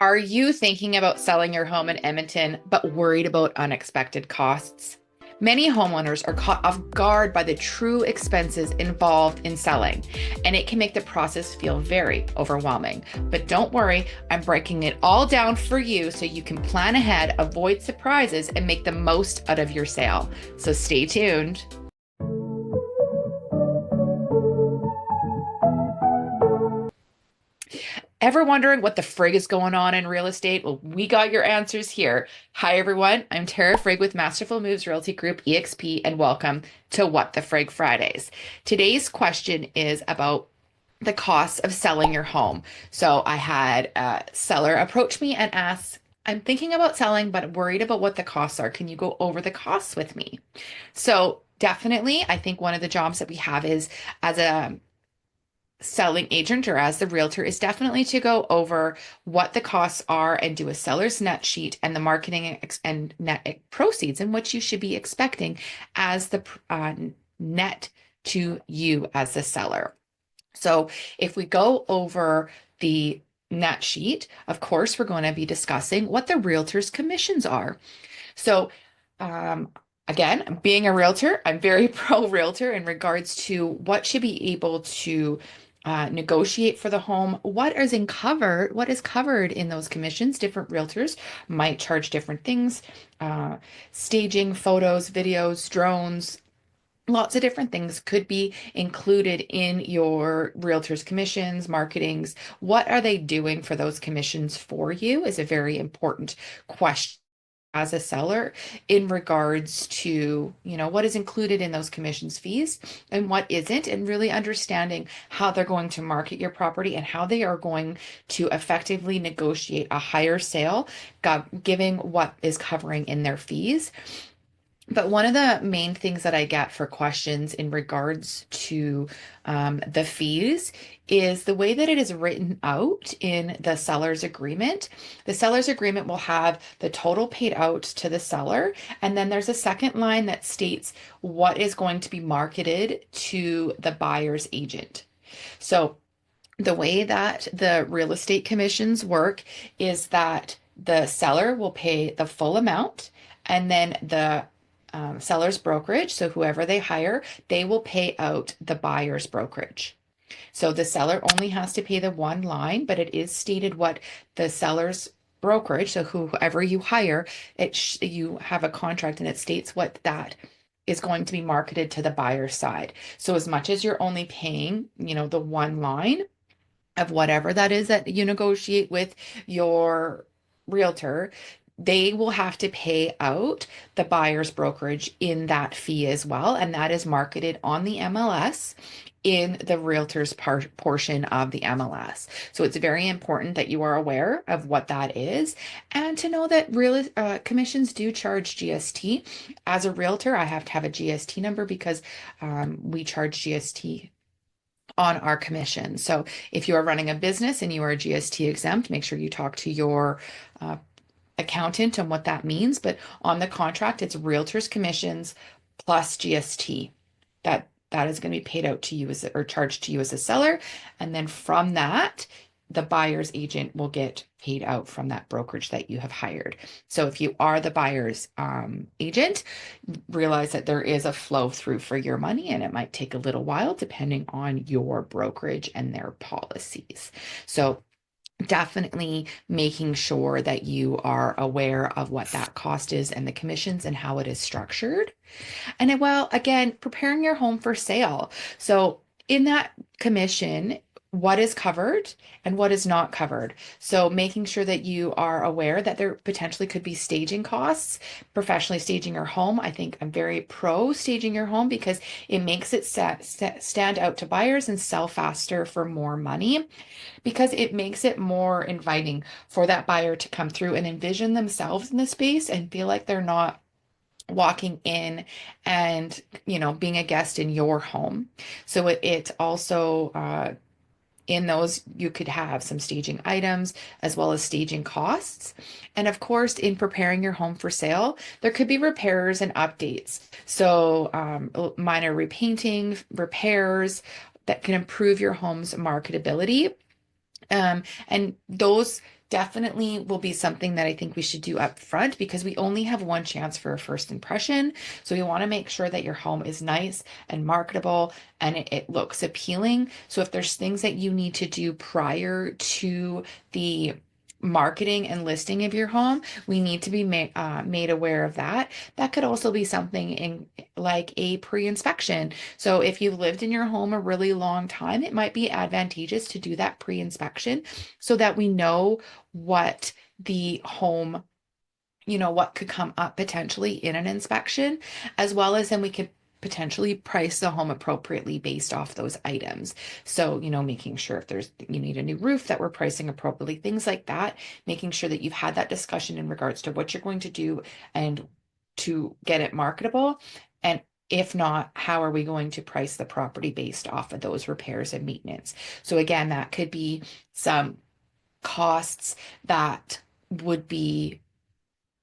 Are you thinking about selling your home in Edmonton, but worried about unexpected costs? Many homeowners are caught off guard by the true expenses involved in selling, and it can make the process feel very overwhelming. But don't worry, I'm breaking it all down for you so you can plan ahead, avoid surprises, and make the most out of your sale. So stay tuned. Ever wondering what the frig is going on in real estate? Well, we got your answers here. Hi, everyone. I'm Tara Frig with Masterful Moves Realty Group, EXP, and welcome to What the Frig Fridays. Today's question is about the cost of selling your home. So I had a seller approach me and ask, I'm thinking about selling, but worried about what the costs are. Can you go over the costs with me? So definitely, I think one of the jobs that we have is as a selling agent or as the realtor is definitely to go over what the costs are and do a seller's net sheet and the marketing and net proceeds and what you should be expecting as the net to you as the seller. So if we go over the net sheet, of course, we're going to be discussing what the realtor's commissions are. So um, again, being a realtor, I'm very pro realtor in regards to what should be able to negotiate for the home. What is covered in those commissions? Different realtors might charge different things. Staging, photos, videos, drones, lots of different things could be included in your realtor's commissions, marketings. What are they doing for those commissions for you is a very important question as a seller in regards to, what is included in those commissions fees and what isn't, and really understanding how they're going to market your property and how they are going to effectively negotiate a higher sale, giving what is covering in their fees. But one of the main things that I get for questions in regards to the fees is the way that it is written out in the seller's agreement. The seller's agreement will have the total paid out to the seller, and then there's a second line that states what is going to be marketed to the buyer's agent. So the way that the real estate commissions work is that the seller will pay the full amount, and then the seller's brokerage, so whoever they hire, they will pay out the buyer's brokerage. So the seller only has to pay the one line, but it is stated what the seller's brokerage, so whoever you hire, you have a contract and it states what that is going to be marketed to the buyer's side. So as much as you're only paying, the one line of whatever that is that you negotiate with your realtor, they will have to pay out the buyer's brokerage in that fee as well. And that is marketed on the MLS in the realtor's portion of the MLS. So it's very important that you are aware of what that is and to know that real commissions do charge GST. As a realtor, I have to have a GST number because we charge GST on our commission. So if you are running a business and you are GST exempt, make sure you talk to your accountant on what that means. But on the contract, it's realtor's commissions plus GST. That is going to be paid out to you or charged to you as a seller. And then from that, the buyer's agent will get paid out from that brokerage that you have hired. So if you are the buyer's agent, realize that there is a flow through for your money and it might take a little while depending on your brokerage and their policies. So definitely making sure that you are aware of what that cost is and the commissions and how it is structured. And well, again, preparing your home for sale. So in that commission, what is covered and what is not covered. So making sure that you are aware that there potentially could be staging costs, professionally staging your home. I think I'm very pro staging your home because it makes it stand out to buyers and sell faster for more money, because it makes it more inviting for that buyer to come through and envision themselves in the space and feel like they're not walking in and being a guest in your home. So it also in those, you could have some staging items as well as staging costs. And of course, in preparing your home for sale, there could be repairs and updates. So minor repainting, repairs that can improve your home's marketability. And those definitely will be something that I think we should do up front because we only have one chance for a first impression. So we want to make sure that your home is nice and marketable and it looks appealing. So if there's things that you need to do prior to the marketing and listing of your home, we need to be made aware of that. That could also be something in like a pre-inspection. So if you've lived in your home a really long time, it might be advantageous to do that pre-inspection so that we know what the home, what could come up potentially in an inspection, as well as then we could potentially price the home appropriately based off those items. So, making sure if you need a new roof that we're pricing appropriately, things like that, making sure that you've had that discussion in regards to what you're going to do and to get it marketable. And if not, how are we going to price the property based off of those repairs and maintenance? So again, that could be some costs that would be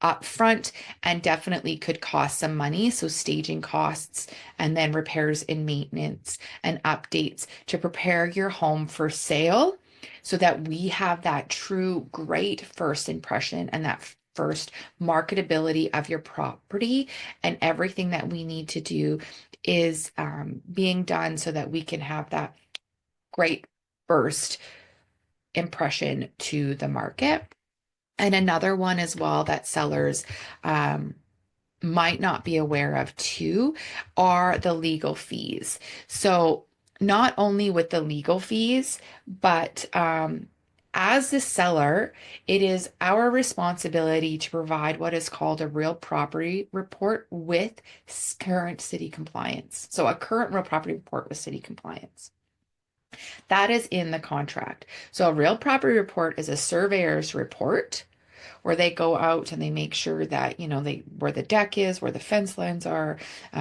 upfront and definitely could cost some money. So staging costs and then repairs and maintenance and updates to prepare your home for sale so that we have that true great first impression and that first marketability of your property, and everything that we need to do is being done so that we can have that great first impression to the market. And another one as well that sellers might not be aware of too are the legal fees. So not only with the legal fees, but as the seller, it is our responsibility to provide what is called a real property report with current city compliance. So a current real property report with city compliance. That is in the contract. So a real property report is a surveyor's report where they go out and they make sure that, where the deck is, where the fence lines are,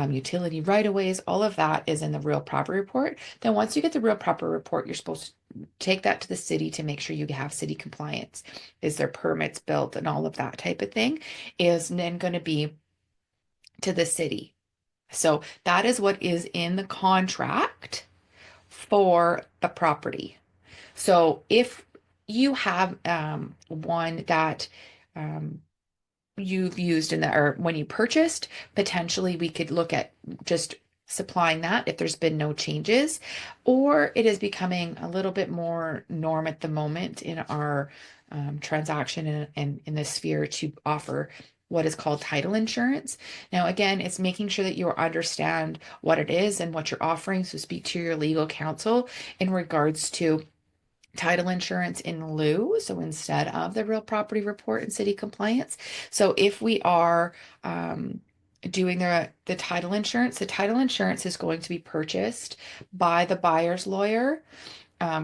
utility right-of-ways, all of that is in the real property report. Then once you get the real property report, you're supposed to take that to the city to make sure you have city compliance. Is there permits built and all of that type of thing is then going to be to the city. So that is what is in the contract for the property. So if you have one that you've used in that, or when you purchased, potentially we could look at just supplying that if there's been no changes, or it is becoming a little bit more norm at the moment in our transaction and in this sphere to offer what is called title insurance. Now, again, it's making sure that you understand what it is and what you're offering. So speak to your legal counsel in regards to title insurance in lieu, so instead of the real property report and city compliance. So if we are doing the title insurance, the title insurance is going to be purchased by the buyer's lawyer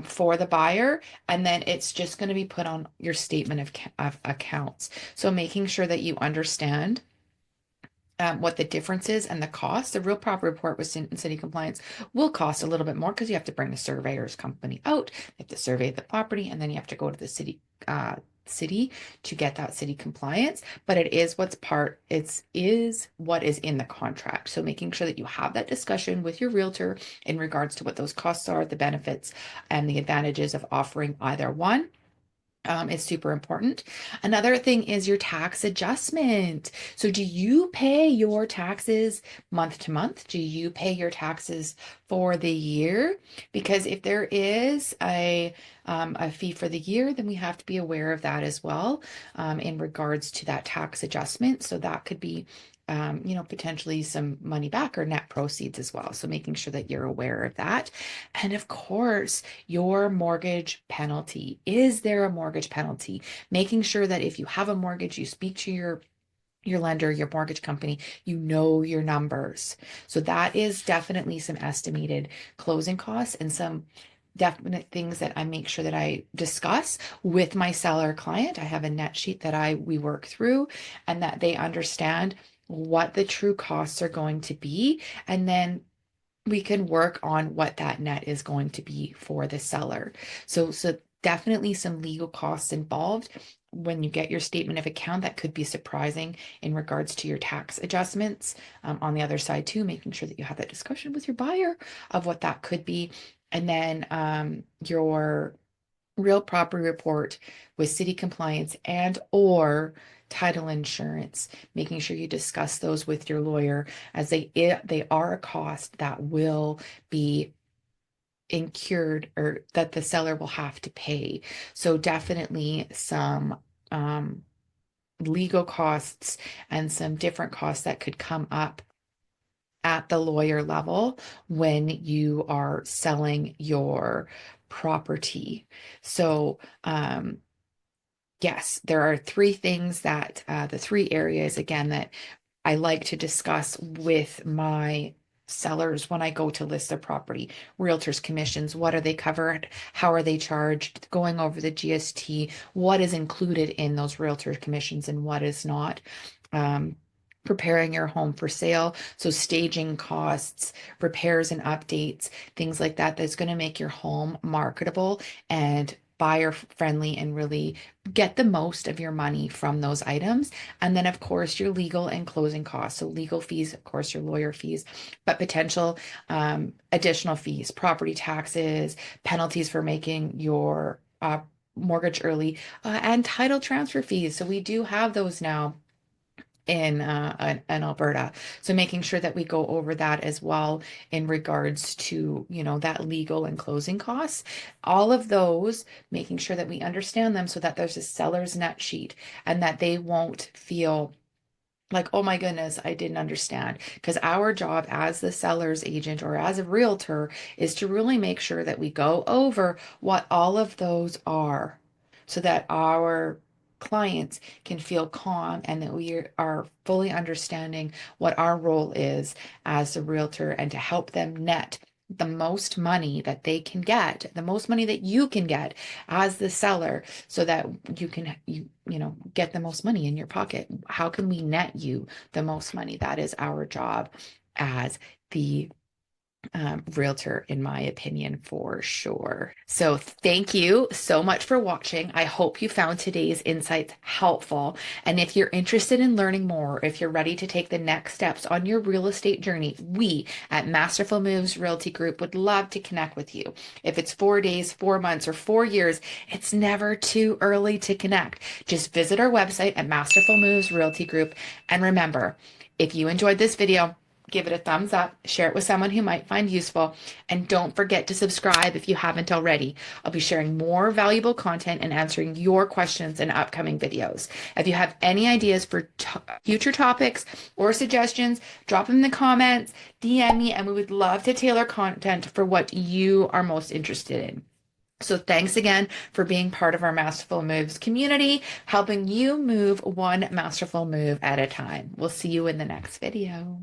for the buyer, and then it's just going to be put on your statement of accounts. So making sure that you understand what the difference is and the cost. The real property report with city compliance will cost a little bit more because you have to bring the surveyor's company out, you have to survey the property, and then you have to go to the city to get that city compliance. But it is what is in the contract. So making sure that you have that discussion with your realtor in regards to what those costs are, the benefits, and the advantages of offering either one. Is super important. Another thing is your tax adjustment. So do you pay your taxes month to month? Do you pay your taxes for the year? Because if there is a fee for the year, then we have to be aware of that as well in regards to that tax adjustment. So that could be potentially some money back or net proceeds as well. So making sure that you're aware of that. And of course, your mortgage penalty. Is there a mortgage penalty? Making sure that if you have a mortgage, you speak to your lender, your mortgage company, you know your numbers. So that is definitely some estimated closing costs and some definite things that I make sure that I discuss with my seller client. I have a net sheet that we work through and that they understand what the true costs are going to be. And then we can work on what that net is going to be for the seller. So definitely some legal costs involved when you get your statement of account that could be surprising in regards to your tax adjustments. On the other side too, making sure that you have that discussion with your buyer of what that could be. And then your real property report with city compliance and or title insurance, making sure you discuss those with your lawyer, as they are a cost that will be incurred or that the seller will have to pay. So definitely some legal costs and some different costs that could come up at the lawyer level when you are selling your property. So, yes, there are three things that the three areas again that I like to discuss with my sellers when I go to list their property. Realtors commissions, what are they covered? How are they charged? Going over the GST, what is included in those realtor commissions and what is not. Um, Preparing your home for sale. So staging costs, repairs and updates, things like that, that's going to make your home marketable and buyer friendly and really get the most of your money from those items. And then, of course, your legal and closing costs. So, legal fees, of course, your lawyer fees, but potential additional fees, property taxes, penalties for making your mortgage early, and title transfer fees. So, we do have those now in Alberta. So making sure that we go over that as well in regards to, that legal and closing costs. All of those, making sure that we understand them so that there's a seller's net sheet and that they won't feel like, oh my goodness, I didn't understand. Because our job as the seller's agent or as a realtor is to really make sure that we go over what all of those are so that our clients can feel calm and that we are fully understanding what our role is as a realtor and to help them net the most money that they can get, the most money that you can get as the seller so that you get the most money in your pocket. How can we net you the most money? That is our job as the realtor, in my opinion, for sure. So, thank you so much for watching. I hope you found today's insights helpful. And if you're interested in learning more, if you're ready to take the next steps on your real estate journey, we at Masterful Moves Realty Group would love to connect with you. If it's 4 days, 4 months, or 4 years, it's never too early to connect. Just visit our website at Masterful Moves Realty Group. And remember, if you enjoyed this video, give it a thumbs up, share it with someone who might find useful, and don't forget to subscribe if you haven't already. I'll be sharing more valuable content and answering your questions in upcoming videos. If you have any ideas for future topics or suggestions, drop them in the comments, DM me, and we would love to tailor content for what you are most interested in. So thanks again for being part of our Masterful Moves community, helping you move one masterful move at a time. We'll see you in the next video.